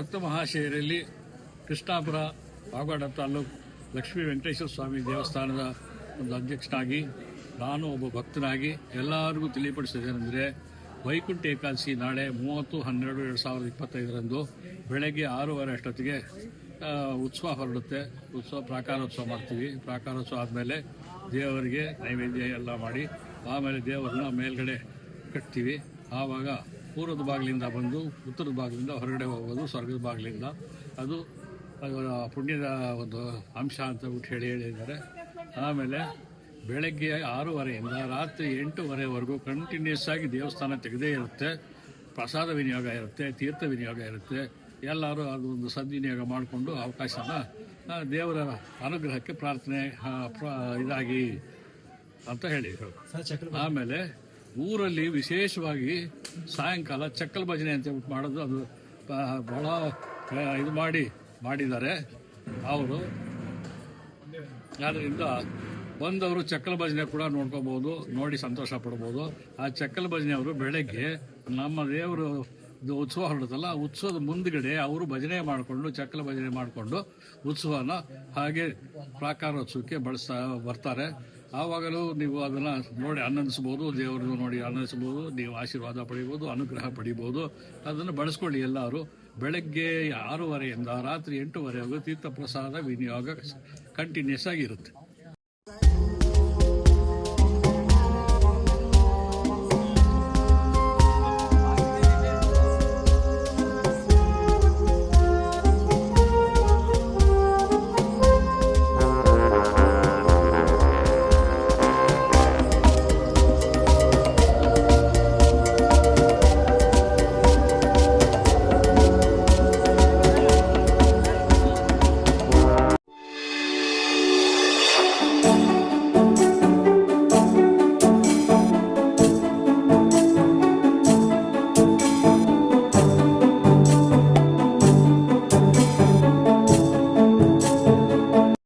ಭಕ್ತ ಮಹಾಶಯರಲ್ಲಿ ಕೃಷ್ಣಾಪುರ ಪಾವಗಡ ತಾಲೂಕು ಲಕ್ಷ್ಮೀ ವೆಂಕಟೇಶ್ವರ ಸ್ವಾಮಿ ದೇವಸ್ಥಾನದ ಒಂದು ಅಧ್ಯಕ್ಷನಾಗಿ ನಾನು ಒಬ್ಬ ಭಕ್ತನಾಗಿ ಎಲ್ಲರಿಗೂ ತಿಳಿಪಡಿಸಿದ್ದೇನೆಂದರೆ ವೈಕುಂಠ ಏಕಾದಶಿ ನಾಳೆ 30/12/2025 ಬೆಳಗ್ಗೆ 6:30 ಅಷ್ಟೊತ್ತಿಗೆ ಉತ್ಸವ ಹೊರಡುತ್ತೆ. ಪ್ರಾಕಾರೋತ್ಸವ ಮಾಡ್ತೀವಿ. ಪ್ರಾಕಾರೋತ್ಸವ ಆದಮೇಲೆ ದೇವರಿಗೆ ನೈವೇದ್ಯ ಎಲ್ಲ ಮಾಡಿ ಆಮೇಲೆ ದೇವರನ್ನ ಮೇಲ್ಗಡೆ ಕಟ್ತೀವಿ. ಆವಾಗ ಪೂರ್ವದ ಬಾಗಿಲಿಂದ ಬಂದು ಉತ್ತರದ ಬಾಗಿಲಿಂದ ಹೊರಗಡೆ ಹೋಗೋದು ಸ್ವರ್ಗದ ಬಾಗಿಲಿಂದ. ಅದು ಪುಣ್ಯದ ಒಂದು ಅಂಶ ಅಂತ ಹೇಳಿದ್ದಾರೆ. ಆಮೇಲೆ ಬೆಳಗ್ಗೆ 6:30ಯಿಂದ ರಾತ್ರಿ 8:30ವರೆಗೂ ಕಂಟಿನ್ಯೂಸ್ ಆಗಿ ದೇವಸ್ಥಾನ ತೆಗೆದೇ ಇರುತ್ತೆ. ಪ್ರಸಾದ ವಿನಿಯೋಗ ಇರುತ್ತೆ, ತೀರ್ಥ ವಿನಿಯೋಗ ಇರುತ್ತೆ. ಎಲ್ಲರೂ ಅದು ಒಂದು ಸದ್ವಿನಿಯೋಗ ಮಾಡಿಕೊಂಡು ಅವಕಾಶನ ದೇವರ ಅನುಗ್ರಹಕ್ಕೆ ಪ್ರಾರ್ಥನೆ ಇದಾಗಿ ಅಂತ ಹೇಳಿದರು. ಆಮೇಲೆ ಊರಲ್ಲಿ ವಿಶೇಷವಾಗಿ ಸಾಯಂಕಾಲ ಚಕ್ಕಲ್ ಭಜನೆ ಅಂತ ಮಾಡೋದು, ಅದು ಬಹಳ ಇದು ಮಾಡಿದ್ದಾರೆ ಅವರು. ಆದ್ದರಿಂದ ಬಂದವರು ಚಕ್ಕಲ್ ಭಜನೆ ಕೂಡ ನೋಡ್ಕೋಬಹುದು, ನೋಡಿ ಸಂತೋಷ ಪಡ್ಬೋದು. ಆ ಚಕ್ಕಲ್ ಭಜನೆ ಅವರು ಬೆಳಗ್ಗೆ ನಮ್ಮ ದೇವರು ಉತ್ಸವ ಹೊರಡುತ್ತಲ್ಲ, ಉತ್ಸವದ ಮುಂದ್ಗಡೆ ಅವರು ಭಜನೆ ಮಾಡಿಕೊಂಡು ಚಕ್ಕಲ ಭಜನೆ ಮಾಡಿಕೊಂಡು ಉತ್ಸವನ ಹಾಗೆ ಪ್ರಾಕಾರೋತ್ಸವಕ್ಕೆ ಬರ್ತಾರೆ. ಆವಾಗಲೂ ನೀವು ಅದನ್ನು ನೋಡಿ ಆನಂದಿಸ್ಬೋದು, ದೇವರನ್ನು ನೋಡಿ ಆನಂದಿಸ್ಬೋದು, ನೀವು ಆಶೀರ್ವಾದ ಪಡಿಬೋದು, ಅನುಗ್ರಹ ಪಡಿಬೋದು. ಅದನ್ನು ಬಳಸ್ಕೊಳ್ಳಿ ಎಲ್ಲರೂ. ಬೆಳಗ್ಗೆ 6:30ಯಿಂದ ರಾತ್ರಿ 8:30ವರೆಗೂ ತೀರ್ಥ ಪ್ರಸಾದ ವಿನಿಯೋಗ ಕಂಟಿನ್ಯೂಸ್ ಆಗಿರುತ್ತೆ.